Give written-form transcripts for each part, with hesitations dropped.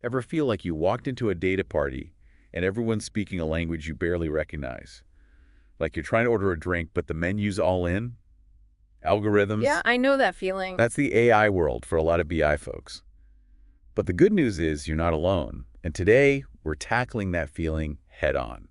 Ever feel like you walked into a data party and everyone's speaking a language you barely recognize? Like you're trying to order a drink, but the menu's all in? Yeah, Algorithms? I know that feeling. That's the AI world for a lot of BI folks. But the good news is you're not alone. And today, we're tackling that feeling head on.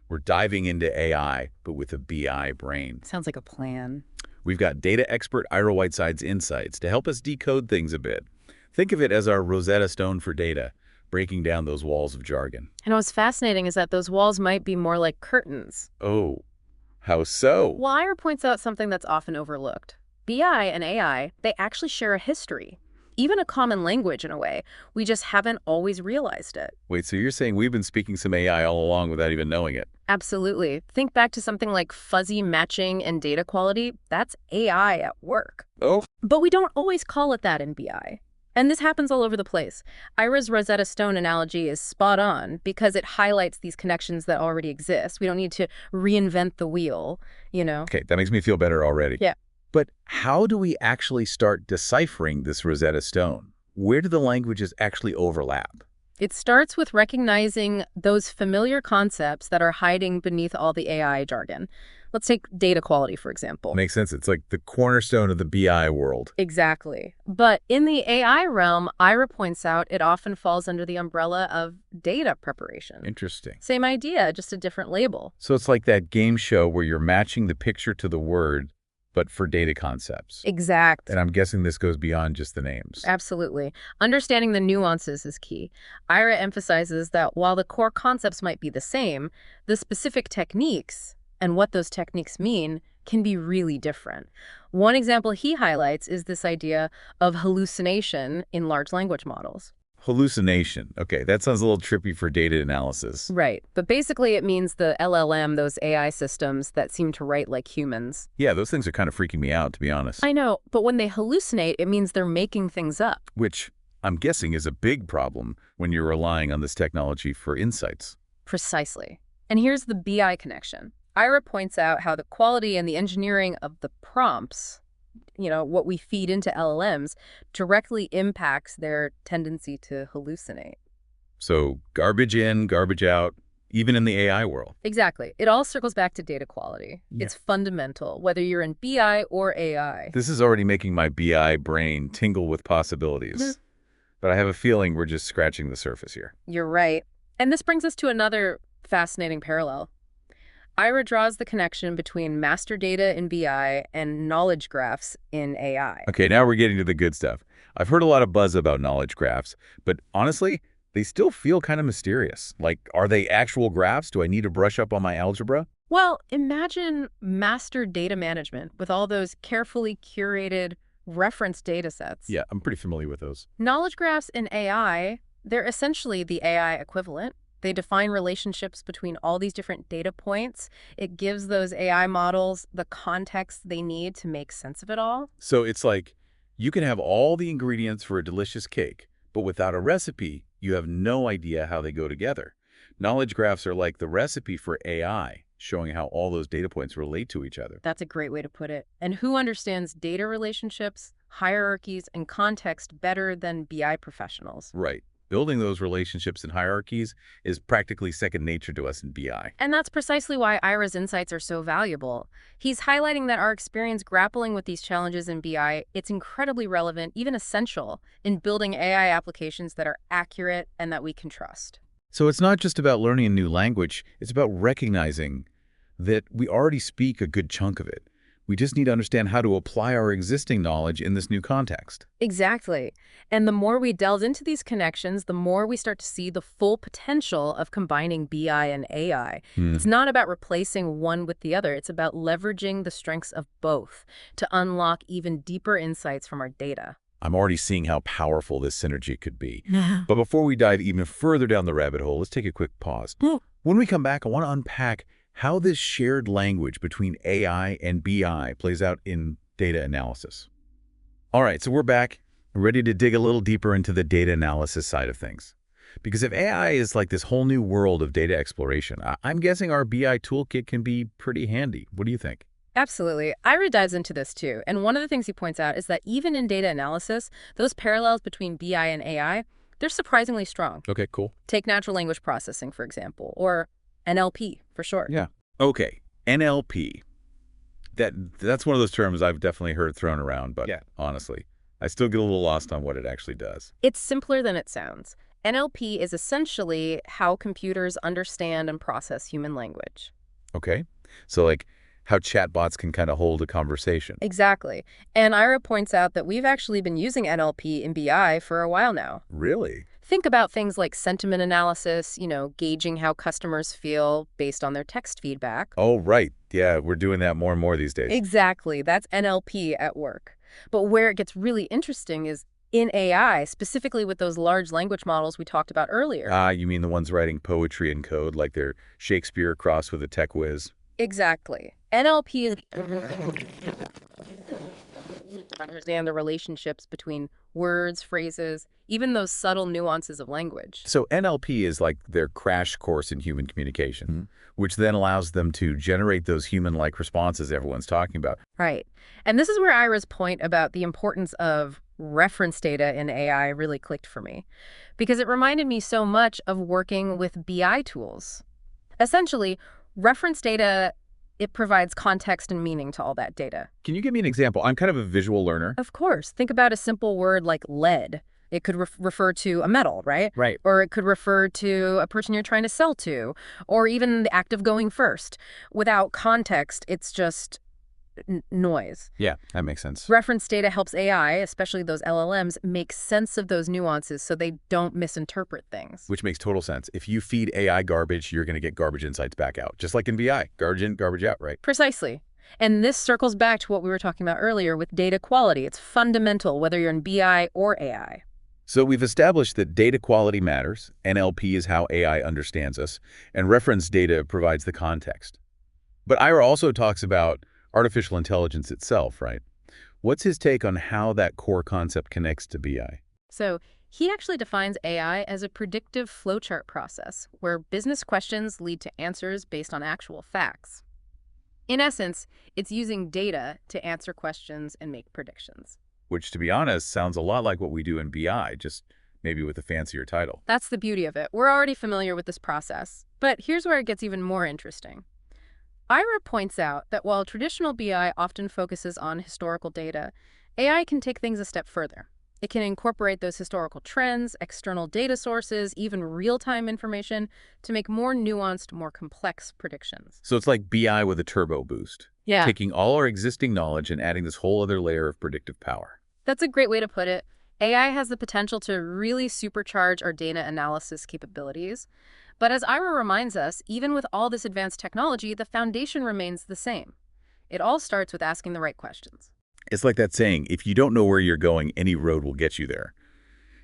We're diving into AI, but with a BI brain. Sounds like a plan. We've got data expert Ira Whiteside's insights to help us decode things a bit. Think of it as our Rosetta Stone for data, breaking down those walls of jargon. And what's fascinating is that those walls might be more like curtains. Oh, how so? Well, Ira points out something that's often overlooked. BI and AI, they actually share a history, even a common language in a way. We just haven't always realized it. Wait, so you're saying we've been speaking some AI all along without even knowing it? Absolutely. Think back to something like fuzzy matching and data quality. That's AI at work. Oh, But we don't always call it that in BI. And this happens all over the place. Ira's Rosetta Stone analogy is spot on because it highlights these connections that already exist. We don't need to reinvent the wheel. okay, that makes me feel better already. Yeah. But how do we actually start deciphering this Rosetta Stone? Where do the languages actually overlap? It starts with recognizing those familiar concepts that are hiding beneath all the AI jargon. Let's take data quality, for example. Makes sense. It's like the cornerstone of the BI world. Exactly. But in the AI realm, Ira points out it often falls under the umbrella of data preparation. Interesting. Same idea, just a different label. So it's like that game show where you're matching the picture to the word, but for data concepts. Exact. And I'm guessing this goes beyond just the names. Absolutely. Understanding the nuances is key. Ira emphasizes that while the core concepts might be the same, the specific techniques and what those techniques mean can be really different. One example he highlights is this idea of hallucination in large language models. Hallucination. Okay, that sounds a little trippy for data analysis. Right. But basically, it means the LLM, those AI systems that seem to write like humans. Yeah, those things are kind of freaking me out, to be honest. I know, but when they hallucinate, it means they're making things up. Which I'm guessing is a big problem when you're relying on this technology for insights. Precisely. And here's the BI connection. Ira points out how the quality and the engineering of the prompts, what we feed into LLMs, directly impacts their tendency to hallucinate. So garbage in, garbage out, even in the AI world. Exactly. It all circles back to data quality. Yeah. It's fundamental, whether you're in BI or AI. This is already making my BI brain tingle with possibilities. But I have a feeling we're just scratching the surface here. You're right. And this brings us to another fascinating parallel. Ira draws the connection between master data in BI and knowledge graphs in AI. Okay, now we're getting to the good stuff. I've heard a lot of buzz about knowledge graphs, but honestly, they still feel kind of mysterious. Like, are they actual graphs? Do I need to brush up on my algebra? Well, imagine master data management with all those carefully curated reference data sets. Yeah, I'm pretty familiar with those. Knowledge graphs in AI, they're essentially the AI equivalent. They define relationships between all these different data points. It gives those AI models the context they need to make sense of it all. So it's like you can have all the ingredients for a delicious cake, but without a recipe, you have no idea how they go together. Knowledge graphs are like the recipe for AI, showing how all those data points relate to each other. That's a great way to put it. And who understands data relationships, hierarchies, and context better than BI professionals? Right. Building those relationships and hierarchies is practically second nature to us in BI. And that's precisely why Ira's insights are so valuable. He's highlighting that our experience grappling with these challenges in BI, it's incredibly relevant, even essential, in building AI applications that are accurate and that we can trust. So it's not just about learning a new language, it's about recognizing that we already speak a good chunk of it. We just need to understand how to apply our existing knowledge in this new context. Exactly. And the more we delve into these connections, the more we start to see the full potential of combining BI and AI. It's not about replacing one with the other. It's about leveraging the strengths of both to unlock even deeper insights from our data. I'm already seeing how powerful this synergy could be. But before we dive even further down the rabbit hole, let's take a quick pause. When we come back, I want to unpack how this shared language between AI and BI plays out in data analysis. All right, so we're back, ready to dig a little deeper into the data analysis side of things. Because if AI is like this whole new world of data exploration, I'm guessing our BI toolkit can be pretty handy. What do you think? Absolutely. Ira dives into this too. And one of the things he points out is that even in data analysis, those parallels between BI and AI, They're surprisingly strong. Okay, cool. Take natural language processing, for example, or NLP for short. Yeah. Okay, NLP. That's one of those terms I've definitely heard thrown around, but honestly, I still get a little lost on what it actually does. It's simpler than it sounds. NLP is essentially how computers understand and process human language. Okay, so like how chatbots can kind of hold a conversation. Exactly. And Ira points out that we've actually been using NLP in BI for a while now. Really? Think about things like sentiment analysis, gauging how customers feel based on their text feedback. Oh, right. Yeah, we're doing that more and more these days. Exactly. That's NLP at work. But where it gets really interesting is in AI, specifically with those large language models we talked about earlier. You mean the ones writing poetry in code, like they're Shakespeare crossed with a tech whiz? Exactly. NLP is understand the relationships between words, phrases, even those subtle nuances of language. So NLP is like their crash course in human communication, which then allows them to generate those human-like responses everyone's talking about. Right. And this is where Ira's point about the importance of reference data in AI really clicked for me, because it reminded me so much of working with BI tools. Essentially, reference data, it provides context and meaning to all that data. Can you give me an example? I'm kind of a visual learner. Of course. Think about a simple word like lead. It could refer to a metal, right? Right. Or it could refer to a person you're trying to sell to, or even the act of going first. Without context, it's just noise. Yeah, that makes sense. Reference data helps AI, especially those LLMs, make sense of those nuances so they don't misinterpret things. Which makes total sense. If you feed AI garbage, you're going to get garbage insights back out. Just like in BI, garbage in, garbage out, right? Precisely. And this circles back to what we were talking about earlier with data quality. It's fundamental, whether you're in BI or AI. So we've established that data quality matters, NLP is how AI understands us, and reference data provides the context. But Ira also talks about artificial intelligence itself, right? What's his take on how that core concept connects to BI? So he actually defines AI as a predictive flowchart process where business questions lead to answers based on actual facts. In essence, it's using data to answer questions and make predictions. Which, to be honest, sounds a lot like what we do in BI, just maybe with a fancier title. That's the beauty of it. We're already familiar with this process. But here's where it gets even more interesting. Ira points out that while traditional BI often focuses on historical data, AI can take things a step further. It can incorporate those historical trends, external data sources, even real-time information to make more nuanced, more complex predictions. So it's like BI with a turbo boost. Yeah. Taking all our existing knowledge and adding this whole other layer of predictive power. That's a great way to put it. AI has the potential to really supercharge our data analysis capabilities. But as Ira reminds us, even with all this advanced technology, the foundation remains the same. It all starts with asking the right questions. It's like that saying, if you don't know where you're going, any road will get you there.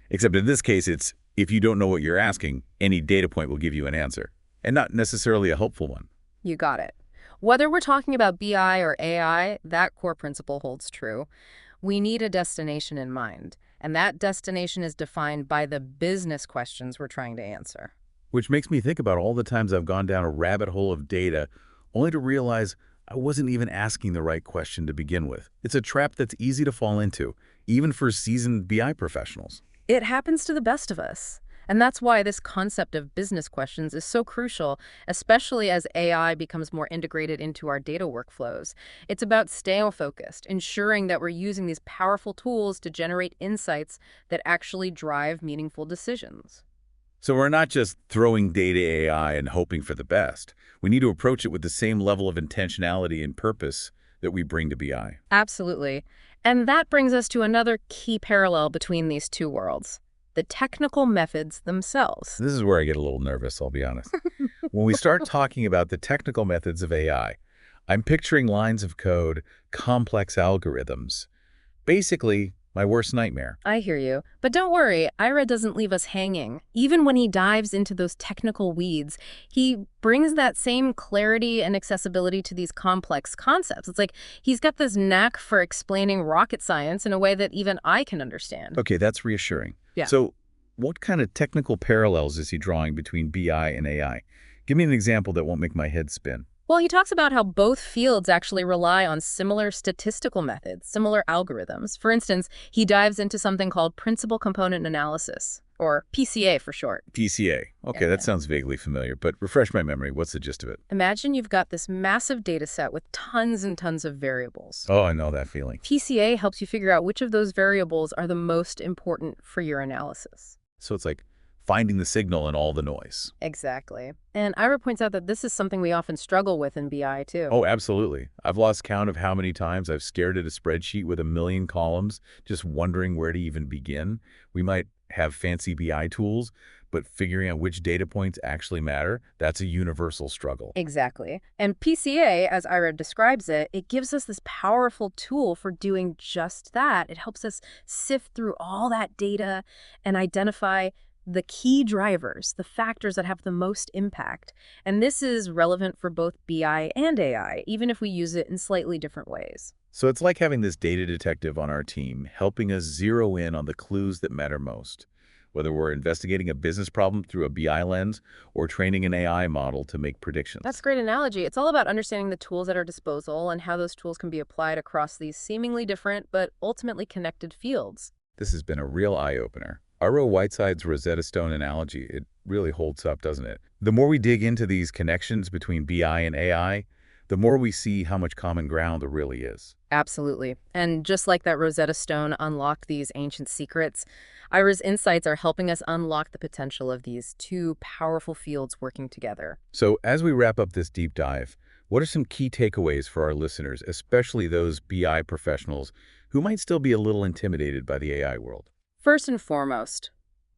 Except in this case, it's, if you don't know what you're asking, any data point will give you an answer. And not necessarily a helpful one. You got it. Whether we're talking about BI or AI, that core principle holds true. We need a destination in mind. And that destination is defined by the business questions we're trying to answer. Which makes me think about all the times I've gone down a rabbit hole of data, only to realize I wasn't even asking the right question to begin with. It's a trap that's easy to fall into, even for seasoned BI professionals. It happens to the best of us. And that's why this concept of business questions is so crucial, especially as AI becomes more integrated into our data workflows. It's about staying focused, ensuring that we're using these powerful tools to generate insights that actually drive meaningful decisions. So we're not just throwing data AI and hoping for the best. We need to approach it with the same level of intentionality and purpose that we bring to BI. Absolutely. And that brings us to another key parallel between these two worlds, the technical methods themselves. This is where I get a little nervous, I'll be honest. When we start talking about the technical methods of AI, I'm picturing lines of code, complex algorithms. Basically, my worst nightmare. I hear you. But don't worry, Ira doesn't leave us hanging. Even when he dives into those technical weeds, he brings that same clarity and accessibility to these complex concepts. It's like he's got this knack for explaining rocket science in a way that even I can understand. Okay, that's reassuring. Yeah. So what kind of technical parallels is he drawing between BI and AI? Give me an example that won't make my head spin. Well, he talks about how both fields actually rely on similar statistical methods, similar algorithms. For instance, he dives into something called principal component analysis, or PCA for short. PCA. Okay, that sounds vaguely familiar, but refresh my memory. What's the gist of it? Imagine you've got this massive data set with tons and tons of variables. Oh, I know that feeling. PCA helps you figure out which of those variables are the most important for your analysis. So it's like finding the signal in all the noise. Exactly. And Ira points out that this is something we often struggle with in BI, too. Oh, absolutely. I've lost count of how many times I've stared at a spreadsheet with a million columns, just wondering where to even begin. We might have fancy BI tools, but figuring out which data points actually matter, that's a universal struggle. Exactly. And PCA, as Ira describes it, it gives us this powerful tool for doing just that. It helps us sift through all that data and identify the key drivers, the factors that have the most impact. And this is relevant for both BI and AI, even if we use it in slightly different ways. So it's like having this data detective on our team, helping us zero in on the clues that matter most. Whether we're investigating a business problem through a BI lens or training an AI model to make predictions. That's a great analogy. It's all about understanding the tools at our disposal and how those tools can be applied across these seemingly different but ultimately connected fields. This has been a real eye-opener. Ira Whiteside's Rosetta Stone analogy, it really holds up, doesn't it? The more we dig into these connections between BI and AI, the more we see how much common ground there really is. Absolutely. And just like that Rosetta Stone unlocked these ancient secrets, Ira's insights are helping us unlock the potential of these two powerful fields working together. So as we wrap up this deep dive, what are some key takeaways for our listeners, especially those BI professionals who might still be a little intimidated by the AI world? First and foremost,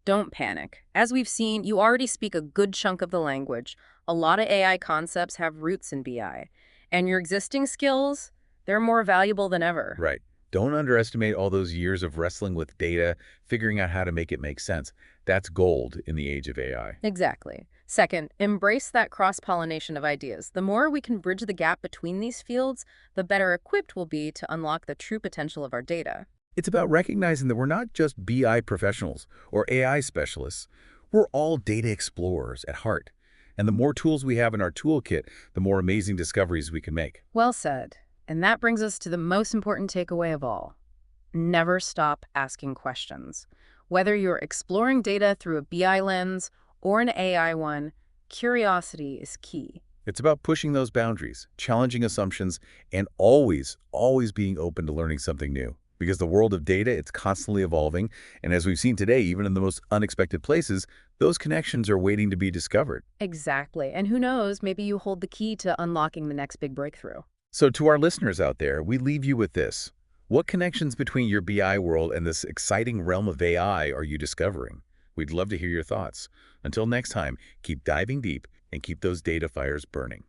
don't panic. As we've seen, you already speak a good chunk of the language. A lot of AI concepts have roots in BI. And your existing skills, they're more valuable than ever. Right. Don't underestimate all those years of wrestling with data, figuring out how to make it make sense. That's gold in the age of AI. Exactly. Second, embrace that cross-pollination of ideas. The more we can bridge the gap between these fields, the better equipped we'll be to unlock the true potential of our data. It's about recognizing that we're not just BI professionals or AI specialists. We're all data explorers at heart. And the more tools we have in our toolkit, the more amazing discoveries we can make. Well said. And that brings us to the most important takeaway of all. Never stop asking questions. Whether you're exploring data through a BI lens or an AI one, curiosity is key. It's about pushing those boundaries, challenging assumptions, and always being open to learning something new. Because the world of data, it's constantly evolving, and as we've seen today, even in the most unexpected places, those connections are waiting to be discovered. Exactly. And who knows, maybe you hold the key to unlocking the next big breakthrough. So to our listeners out there, we leave you with this. What connections between your BI world and this exciting realm of AI are you discovering? We'd love to hear your thoughts. Until next time, keep diving deep and keep those data fires burning.